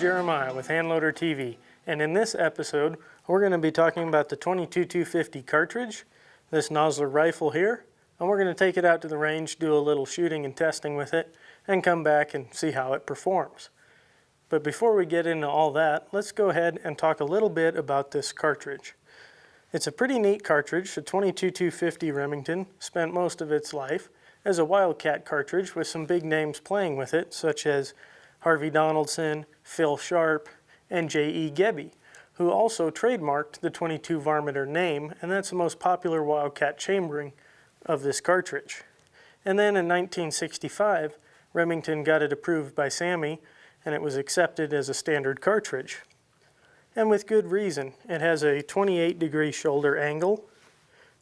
Jeremiah with Handloader TV, and in this episode we're going to be talking about the 22-250 cartridge, this Nosler rifle here, and we're going to take it out to the range, do a little shooting and testing with it, and come back and see how it performs. But before we get into all that, let's go ahead and talk a little bit about this cartridge. It's a pretty neat cartridge. The 22-250 Remington spent most of its life as a Wildcat cartridge with some big names playing with it, such as Harvey Donaldson, Phil Sharp, and J.E. Gebbe, who also trademarked the 22 Varminter name, and that's the most popular Wildcat chambering of this cartridge. And then in 1965, Remington got it approved by SAMI, and it was accepted as a standard cartridge. And with good reason. It has a 28-degree shoulder angle,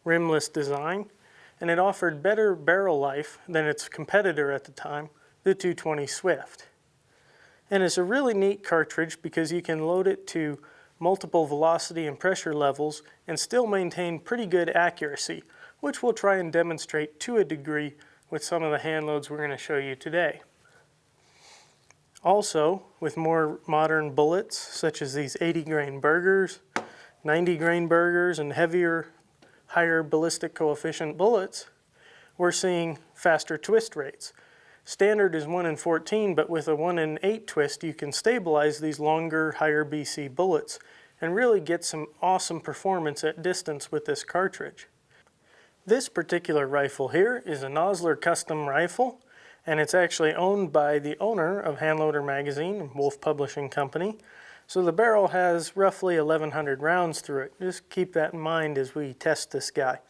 rimless design, and it offered better barrel life than its competitor at the time, the 220 Swift. And it's a really neat cartridge because you can load it to multiple velocity and pressure levels and still maintain pretty good accuracy, which we'll try and demonstrate to a degree with some of the hand loads we're going to show you today. Also, with more modern bullets, such as these 80-grain Bergers, 90-grain Bergers, and heavier, higher ballistic coefficient bullets, we're seeing faster twist rates. Standard is 1 in 14, but with a 1 in 8 twist, you can stabilize these longer, higher BC bullets and really get some awesome performance at distance with this cartridge. This particular rifle here is a Nosler custom rifle, and it's actually owned by the owner of Handloader magazine, Wolf Publishing Company. So the barrel has roughly 1,100 rounds through it. Just keep that in mind as we test this guy.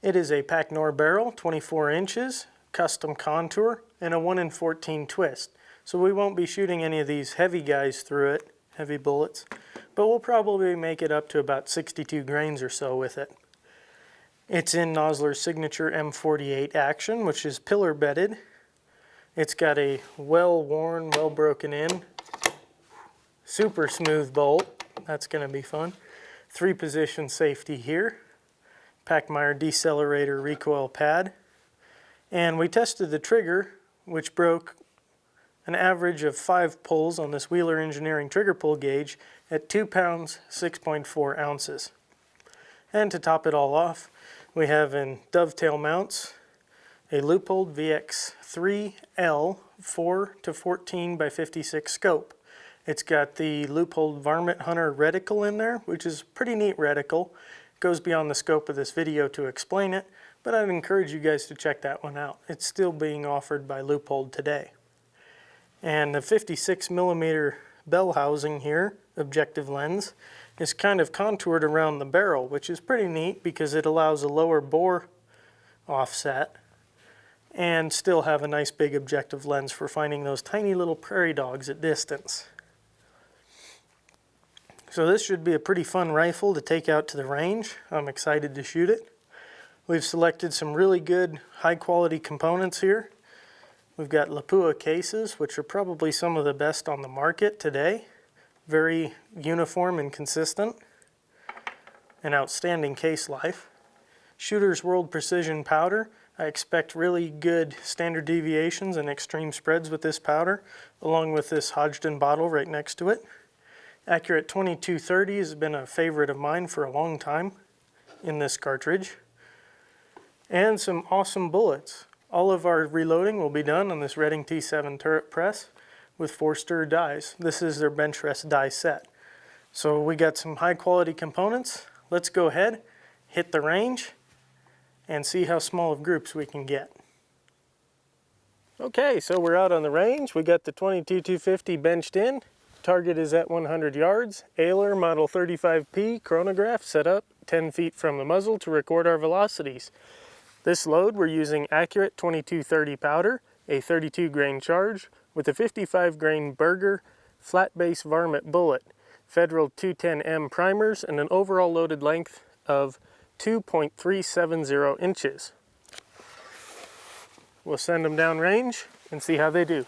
It is a Packnor barrel, 24 inches, custom contour, and a 1 in 14 twist. So we won't be shooting any of these heavy guys through it, heavy bullets, but we'll probably make it up to about 62 grains or so with it. It's in Nosler's signature M48 action, which is pillar bedded. It's got a well-worn, well-broken in, super smooth bolt. That's going to be fun. 3-position safety here. Packmeyer decelerator recoil pad. And we tested the trigger, which broke an average of 5 pulls on this Wheeler Engineering trigger pull gauge at 2 pounds, 6.4 ounces. And to top it all off, we have in dovetail mounts a Leupold VX3L 4-14 by 56 scope. It's got the Leupold Varmint Hunter reticle in there, which is a pretty neat reticle. It goes beyond the scope of this video to explain it, but I'd encourage you guys to check that one out. It's still being offered by Leupold today. And the 56mm bell housing here, objective lens, is kind of contoured around the barrel, which is pretty neat because it allows a lower bore offset and still have a nice big objective lens for finding those tiny little prairie dogs at distance. So this should be a pretty fun rifle to take out to the range. I'm excited to shoot it. We've selected some really good high quality components here. We've got Lapua cases, which are probably some of the best on the market today. Very uniform and consistent. An outstanding case life. Shooter's World Precision powder. I expect really good standard deviations and extreme spreads with this powder, along with this Hodgdon bottle right next to it. Accurate 2230 has been a favorite of mine for a long time in this cartridge. And some awesome bullets. All of our reloading will be done on this Redding T7 turret press with 4-stir dies. This is their bench rest die set. So we got some high quality components. Let's go ahead, hit the range, and see how small of groups we can get. Okay, so we're out on the range. We got the 22-250 benched in. Target is at 100 yards. Ailer Model 35P chronograph set up 10 feet from the muzzle to record our velocities. This load we're using accurate 2230 powder, a 32 grain charge, with a 55 grain Berger flat base varmint bullet, Federal 210M primers, and an overall loaded length of 2.370 inches. We'll send them down range and see how they do.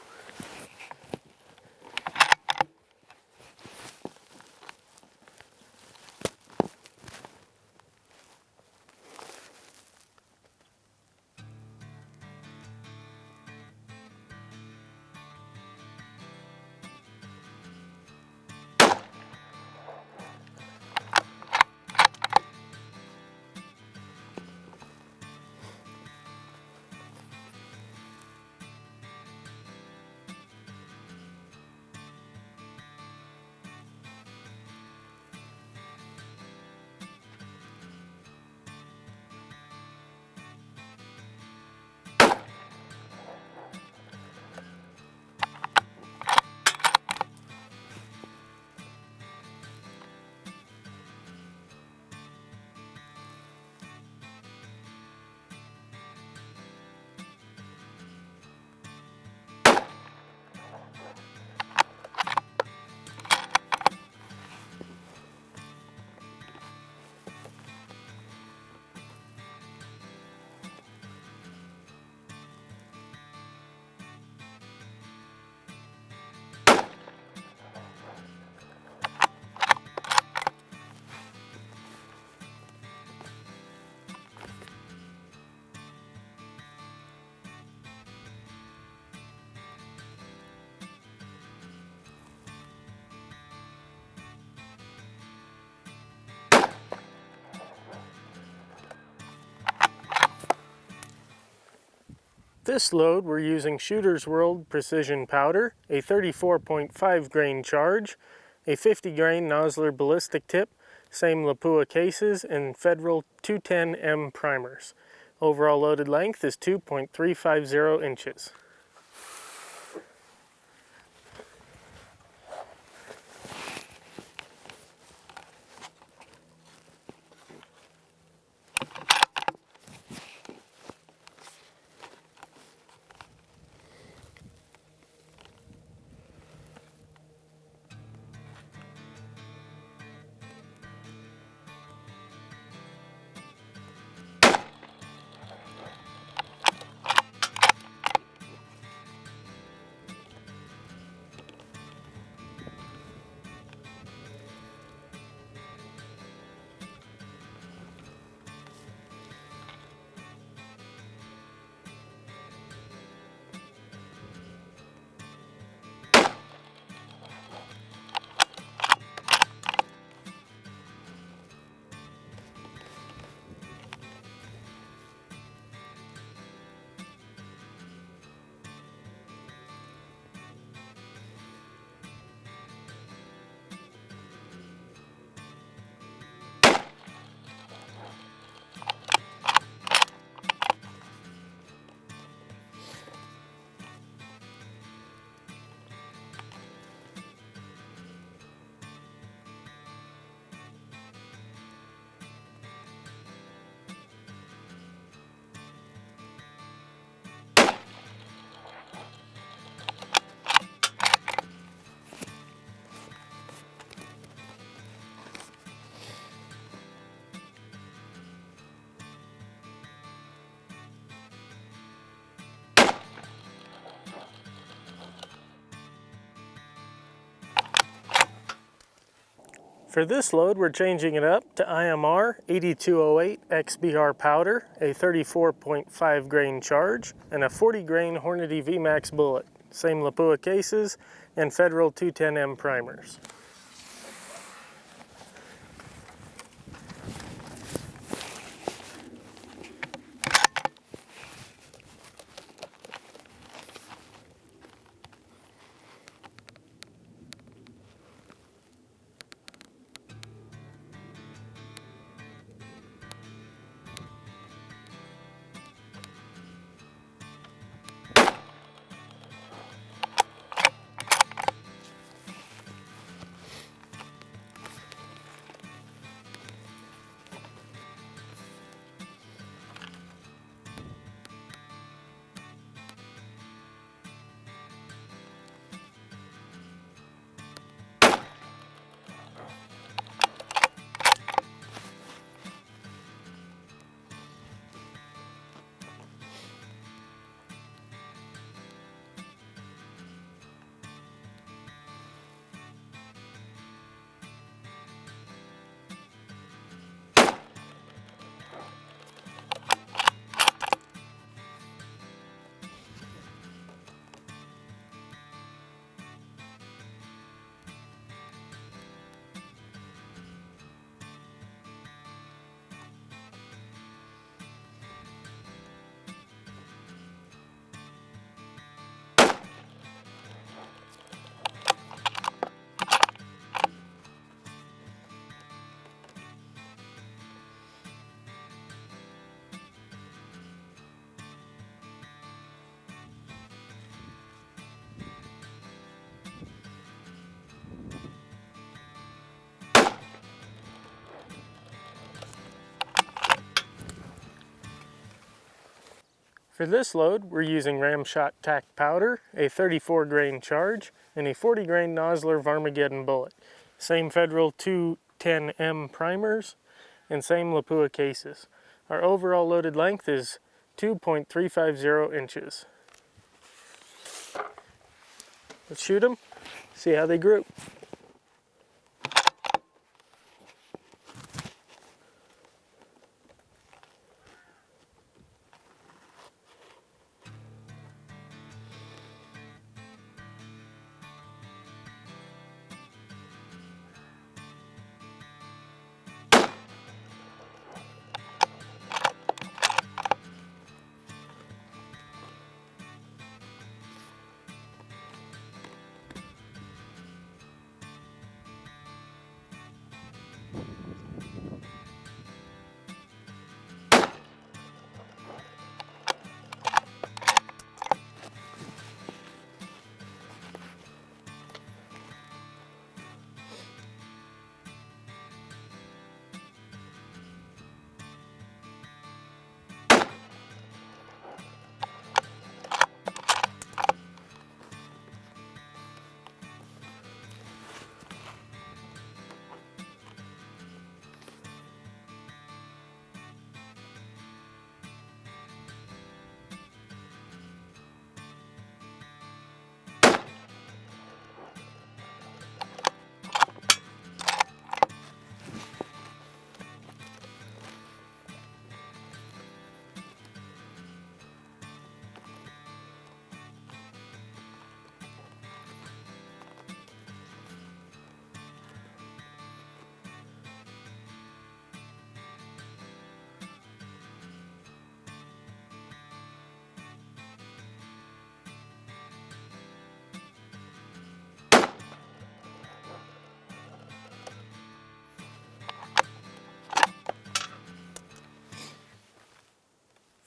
this load, we're using Shooter's World Precision Powder, a 34.5 grain charge, a 50 grain Nosler ballistic tip, same Leupold cases, and Federal 210M primers. Overall loaded length is 2.350 inches. For this load, we're changing it up to IMR 8208 XBR powder, a 34.5 grain charge, and a 40 grain Hornady VMAX bullet. Same Leupold cases and Federal 210M primers. For this load, we're using Ramshot tack powder, a 34 grain charge, and a 40 grain Nosler Varmageddon bullet. Same Federal 210M primers, and same Leupold cases. Our overall loaded length is 2.350 inches. Let's shoot them, see how they group.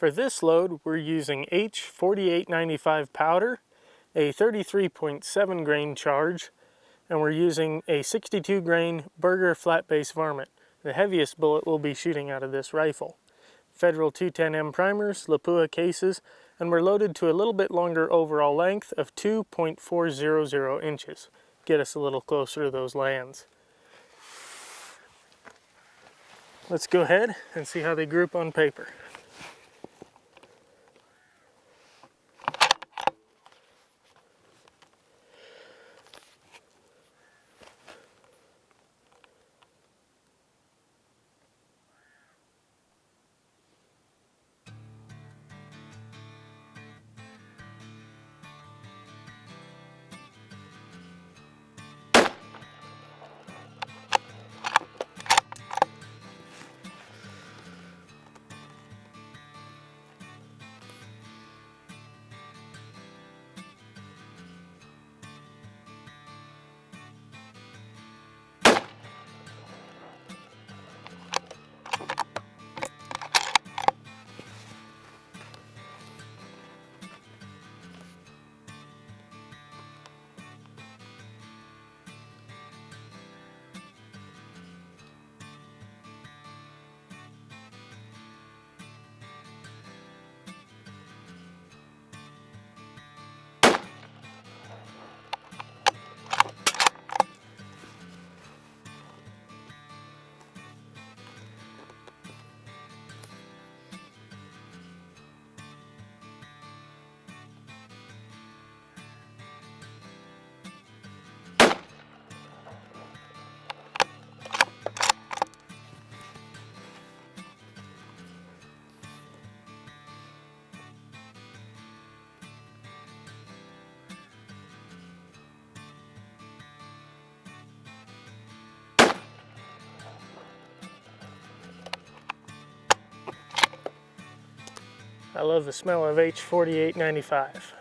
For this load, we're using H4895 powder, a 33.7 grain charge, and we're using a 62 grain Berger flat base varmint. The heaviest bullet we'll be shooting out of this rifle. Federal 210M primers, Leupold cases, and we're loaded to a little bit longer overall length of 2.400 inches. Get us a little closer to those lands. Let's go ahead and see how they group on paper. I love the smell of H4895.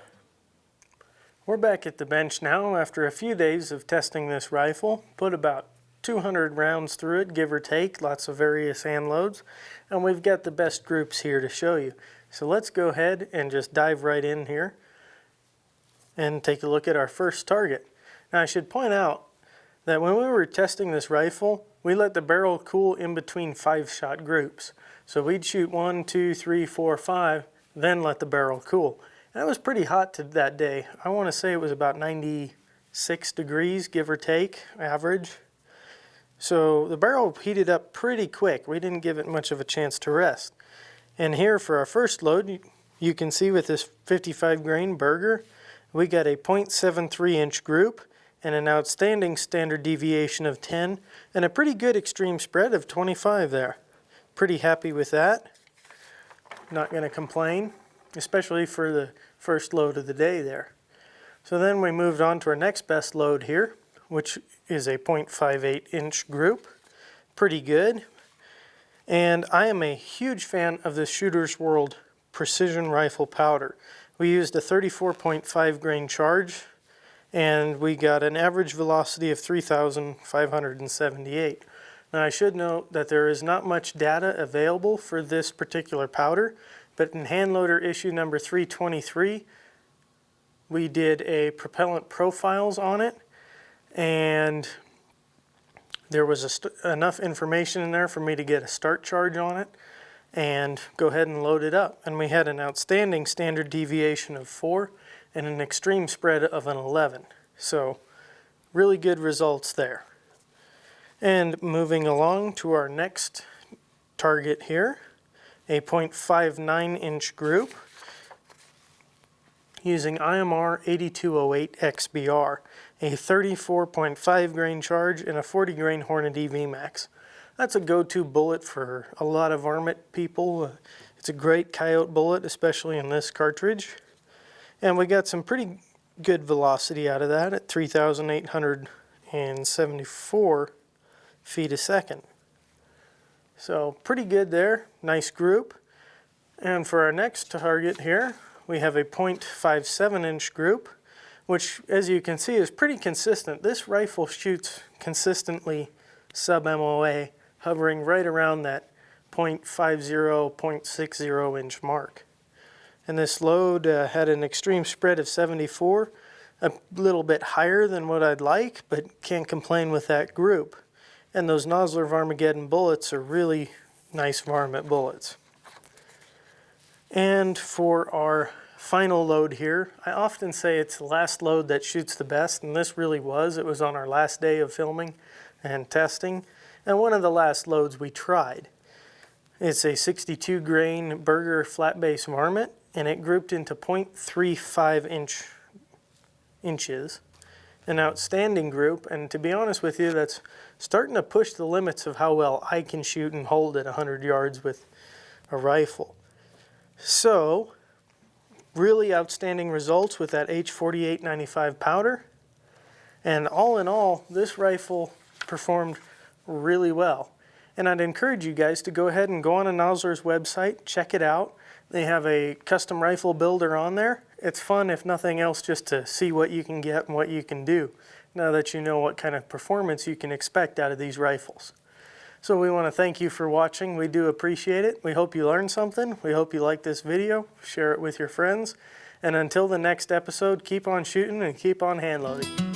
We're back at the bench now after a few days of testing this rifle. Put about 200 rounds through it, give or take, lots of various hand loads, and we've got the best groups here to show you. So let's go ahead and just dive right in here and take a look at our first target. Now I should point out that when we were testing this rifle, we let the barrel cool in between 5-shot groups. So we'd shoot 1, 2, 3, 4, 5, then let the barrel cool. And it was pretty hot that day. I want to say it was about 96 degrees, give or take, average. So the barrel heated up pretty quick. We didn't give it much of a chance to rest. And here for our first load, you can see with this 55 grain Berger, we got a 0.73 inch group and an outstanding standard deviation of 10 and a pretty good extreme spread of 25 there. Pretty happy with that. Not going to complain, especially for the first load of the day there. So then we moved on to our next best load here, which is a 0.58 inch group. Pretty good. And I am a huge fan of the Shooter's World precision rifle powder. We used a 34.5 grain charge, and we got an average velocity of 3,578. Now I should note that there is not much data available for this particular powder, but in Handloader issue number 323, we did a propellant profiles on it, and there was enough information in there for me to get a start charge on it and go ahead and load it up. And we had an outstanding standard deviation of 4 and an extreme spread of an 11. So really good results there. And moving along to our next target here, a 0.59 inch group using IMR 8208 XBR, a 34.5 grain charge and a 40 grain Hornady VMAX. That's a go-to bullet for a lot of varmint people. It's a great coyote bullet, especially in this cartridge. And we got some pretty good velocity out of that at 3,874 feet a second. So pretty good there, nice group. And for our next target here, we have a 0.57 inch group, which as you can see is pretty consistent. This rifle shoots consistently sub-MOA, hovering right around that .50, .60 inch mark. And this load had an extreme spread of 74, a little bit higher than what I'd like, but can't complain with that group. And those Nosler Varmageddon bullets are really nice varmint bullets. And for our final load here, I often say it's the last load that shoots the best, and this really was. It was on our last day of filming and testing, and one of the last loads we tried. It's a 62 grain Berger flat base varmint, and it grouped into .35 inches. An outstanding group, and to be honest with you, that's starting to push the limits of how well I can shoot and hold at 100 yards with a rifle. So, really outstanding results with that H4895 powder, and all in all, this rifle performed really well. And I'd encourage you guys to go ahead and go on a Nosler's website, check it out. They have a custom rifle builder on there. It's fun, if nothing else, just to see what you can get and what you can do, now that you know what kind of performance you can expect out of these rifles. So we want to thank you for watching. We do appreciate it. We hope you learned something. We hope you like this video. Share it with your friends. And until the next episode, keep on shooting and keep on hand loading.